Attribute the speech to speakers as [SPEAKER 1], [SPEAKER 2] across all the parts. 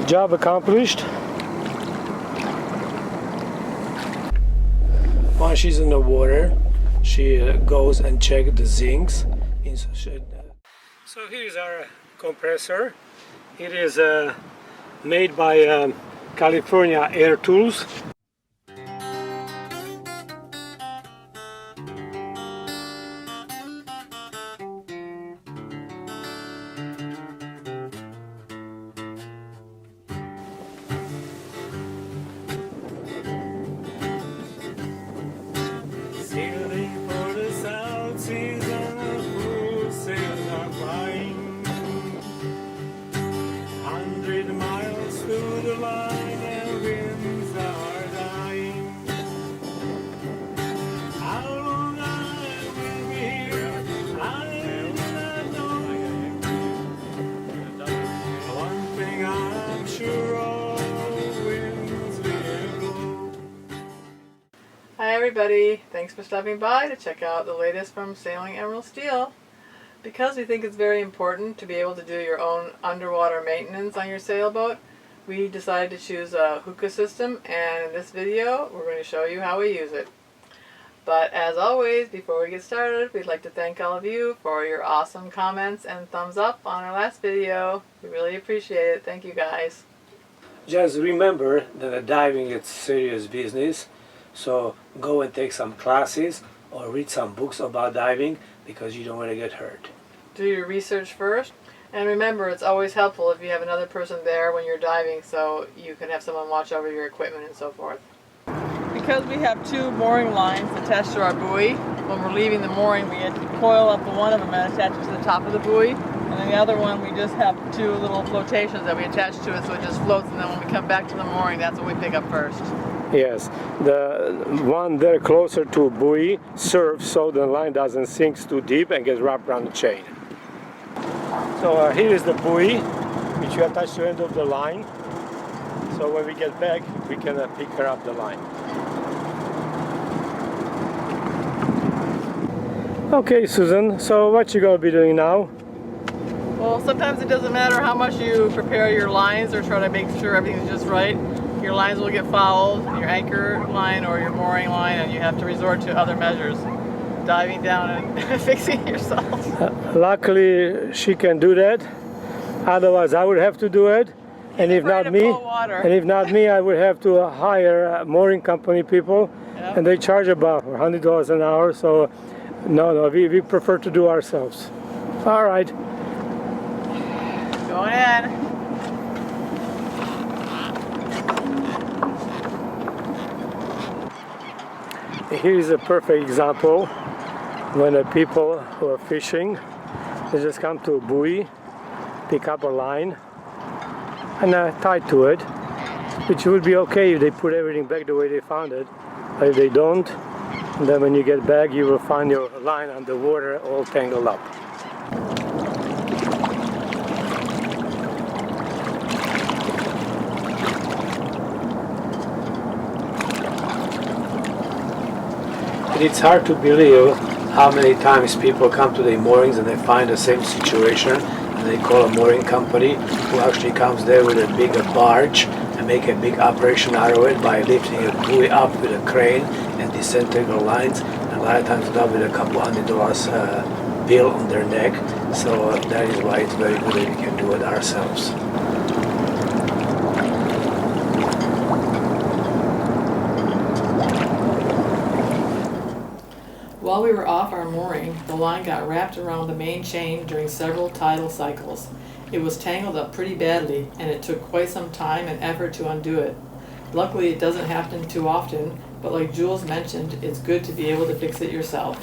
[SPEAKER 1] Job accomplished. Once she's in the water, she goes and checks the zincs. So here is our compressor. It is made by California Air Tools. Sailing for the South Seas and the full sails are flying. 100 miles through the line and winds are dying. How long I will be here, I do not know. One thing I'm sure of, winds will blow.
[SPEAKER 2] Hi everybody, thanks for stopping by to check out the latest from Sailing Emerald Steel. Because we think it's very important to be able to do your own underwater maintenance on your sailboat, we decided to choose a Hookah system, and in this video we're going to show you how we use it. But as always, before we get started, we'd like to thank all of you for your awesome comments and thumbs up on our last video. We really appreciate it. Thank you guys.
[SPEAKER 1] Just remember that diving is serious business, so go and take some classes or read some books about diving because you don't want to get hurt.
[SPEAKER 2] Do your research first, and remember it's always helpful if you have another person there when you're diving so you can have someone watch over your equipment and so forth. Because we have two mooring lines attached to our buoy, when we're leaving the mooring we coil up the one of them and attach it to the top of the buoy, and then the other one we just have two little flotations that we attach to it so it just floats, and then when we come back to the mooring that's what we pick up first.
[SPEAKER 1] Yes, the one there closer to a buoy serves so the line doesn't sink too deep and gets wrapped around the chain. So here is the buoy which you attach to the end of the line. So when we get back we can pick her up the line. Okay, Susan, so what you gonna be doing now?
[SPEAKER 2] Well, sometimes it doesn't matter how much you prepare your lines or try to make sure everything's just right. Your lines will get fouled, your anchor line or your mooring line, and you have to resort to other measures. Diving down and fixing it yourself.
[SPEAKER 1] Luckily she can do that, otherwise I would have to do it. And if not me, I would have to hire mooring company people, yep. And they charge about $100 an hour, so no, we prefer to do ourselves. All right.
[SPEAKER 2] Going in.
[SPEAKER 1] Here is a perfect example when the people who are fishing, they just come to a buoy, pick up a line, and tie to it, which would be okay if they put everything back the way they found it. But if they don't, and then when you get back, you will find your line underwater all tangled up. It's hard to believe how many times people come to the moorings and they find the same situation and they call a mooring company who actually comes there with a big barge and make a big operation out of it by lifting a buoy up with a crane and disintegrating the lines, and a lot of times done with a couple $100 bill on their neck. So that is why it's very good that we can do it ourselves.
[SPEAKER 2] While we were off our mooring, the line got wrapped around the main chain during several tidal cycles. It was tangled up pretty badly, and it took quite some time and effort to undo it. Luckily, it doesn't happen too often, but like Jules mentioned, it's good to be able to fix it yourself.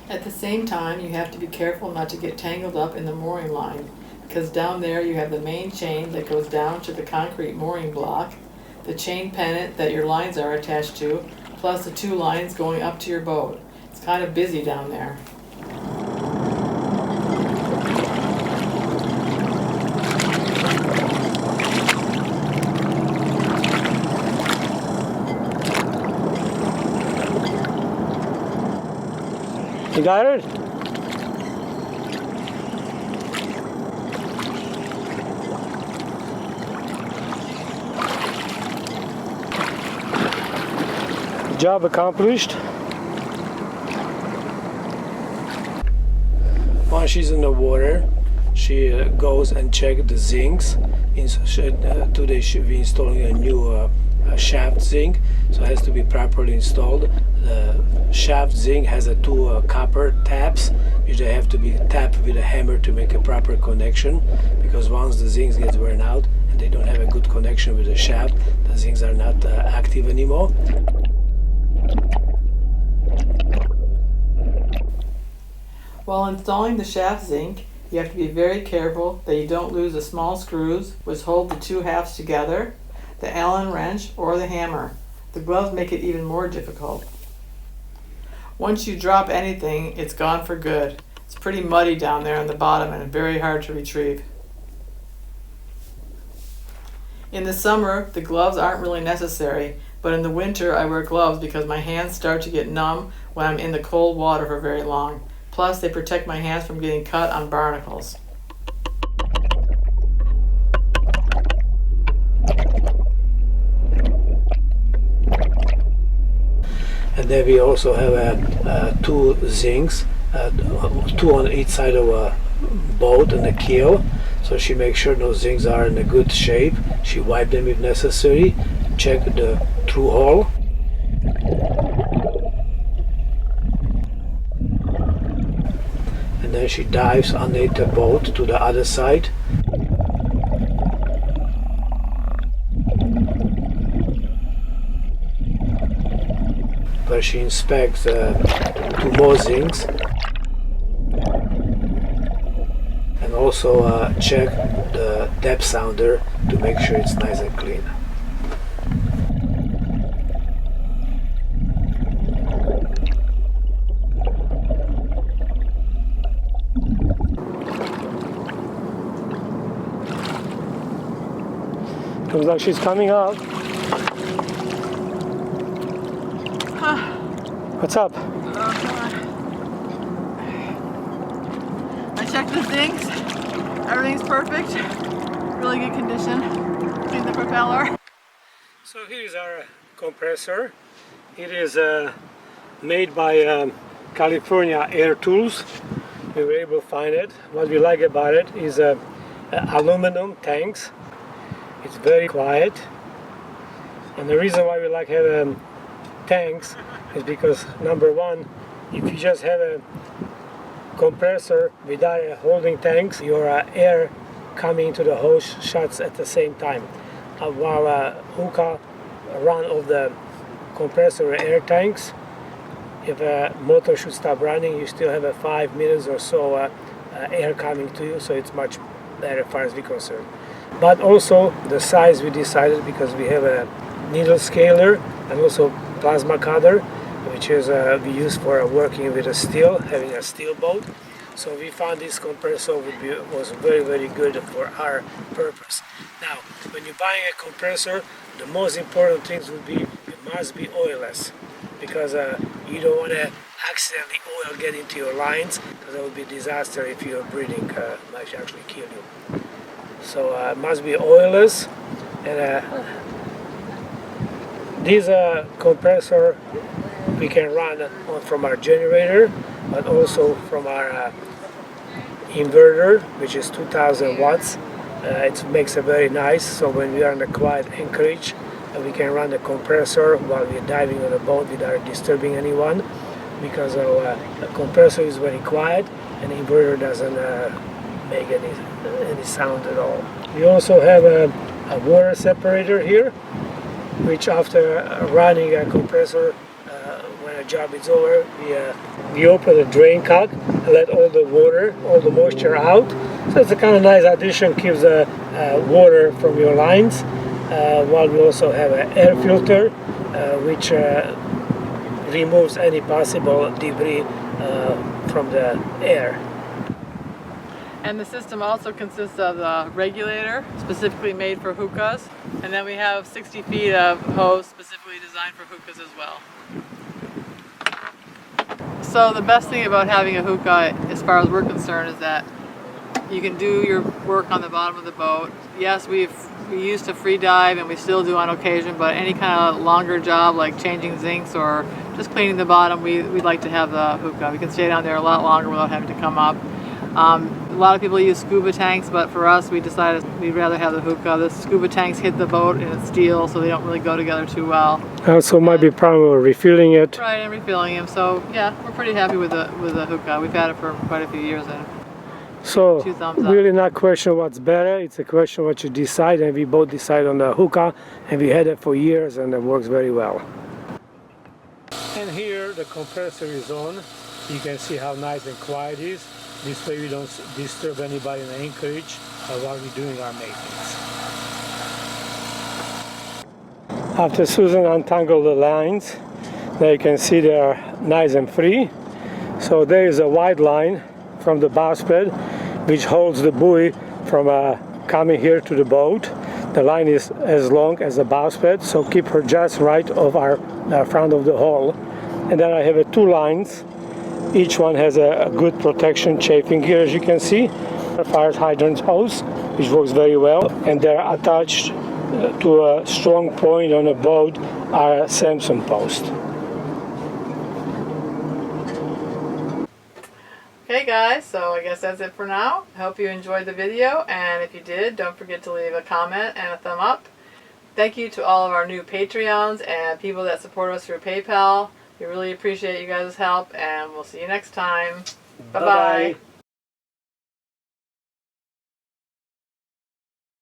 [SPEAKER 2] At the same time, you have to be careful not to get tangled up in the mooring line, because down there you have the main chain that goes down to the concrete mooring block, the chain pennant that your lines are attached to, plus the 2 lines going up to your boat. It's kind of busy down there.
[SPEAKER 1] You got it? Job accomplished. Once she's in the water, she goes and checks the zincs. Today she'll be installing a new shaft zinc, so it has to be properly installed. The shaft zinc has 2 copper taps, which they have to be tapped with a hammer to make a proper connection, because once the zincs get worn out and they don't have a good connection with the shaft, the zincs are not active anymore.
[SPEAKER 2] While installing the shaft zinc, you have to be very careful that you don't lose the small screws which hold the 2 halves together, the Allen wrench, or the hammer. The gloves make it even more difficult. Once you drop anything, it's gone for good. It's pretty muddy down there on the bottom and very hard to retrieve. In the summer, the gloves aren't really necessary, but in the winter I wear gloves because my hands start to get numb when I'm in the cold water for very long. Plus, they protect my hands from getting cut on barnacles.
[SPEAKER 1] And then we also have 2 zincs, 2 on each side of a boat and a keel. So she makes sure those zincs are in a good shape. She wipes them if necessary, check the through hole. And then she dives underneath the boat to the other side. Where she inspects 2 more zincs. And also check the depth sounder to make sure it's nice and clean. Looks like she's coming up. What's up?
[SPEAKER 2] I checked the zincs. Everything's perfect. Really good condition. Clean the propeller.
[SPEAKER 1] So here is our compressor. It is made by California Air Tools. We were able to find it. What we like about it is aluminum tanks. It's very quiet. And the reason why we like having tanks is because, number one, if you just have a compressor without holding tanks, your air coming into the hose shuts at the same time. While Hookah run of the compressor air tanks, if a motor should stop running, you still have 5 minutes or so air coming to you, so it's much better as far as we're concerned. But also the size we decided, because we have a needle scaler and also plasma cutter, which is we use for working with a steel, having a steel boat. So we found this compressor was very, very good for our purpose. Now, when you're buying a compressor, the most important things would be it must be oilless, because you don't want to accidentally oil get into your lines, because that would be a disaster if you're breathing, might actually kill you. So it must be oilless, and this compressor we can run from our generator, but also from our inverter, which is 2000 watts. It makes it very nice, so when we are in a quiet anchorage, we can run the compressor while we're diving on the boat without disturbing anyone, because the compressor is very quiet and the inverter doesn't make any sound at all. We also have a water separator here, which after running a compressor, when a job is over, we open the drain cock and let all the water, all the moisture out, So it's a kind of nice addition, keeps water from your lines, while we also have an air filter which removes any possible debris from the air.
[SPEAKER 2] And the system also consists of a regulator specifically made for hookahs, and then we have 60 feet of hose specifically designed for hookahs as well. So the best thing about having a hookah, as far as we're concerned, is that you can do your work on the bottom of the boat. Yes, we used to free dive, and we still do on occasion, but any kind of longer job like changing zincs or just cleaning the bottom, we'd like to have the hookah. We can stay down there a lot longer without having to come up. A lot of people use scuba tanks, but for us we decided we'd rather have the hookah. The scuba tanks hit the boat and it's steel, so they don't really go together too well.
[SPEAKER 1] Also might be a problem with refilling it.
[SPEAKER 2] Right, and refilling them. So yeah, we're pretty happy with the hookah. We've had it for quite a few years. And
[SPEAKER 1] so
[SPEAKER 2] two thumbs up.
[SPEAKER 1] Really not question what's better, it's a question what you decide, and we both decide on the hookah, and we had it for years and it works very well. And here the compressor is on. You can see how nice and quiet it is. This way we don't disturb anybody in the anchorage while we're doing our maintenance. After Susan untangled the lines, now you can see they are nice and free. So there is a wide line from the bowsprit which holds the buoy from coming here to the boat. The line is as long as the bowsprit, so keep her just right of our front of the hull. And then I have two lines. Each one has a good protection chafing gear, as you can see. A fire hydrant hose, which works very well, and they're attached to a strong point on a boat, are a Samson post.
[SPEAKER 2] Okay guys, so I guess that's it for now. I hope you enjoyed the video, and if you did, don't forget to leave a comment and a thumb up. Thank you to all of our new Patreons and people that support us through PayPal. We really appreciate you guys' help, and we'll see you next time. Bye-bye.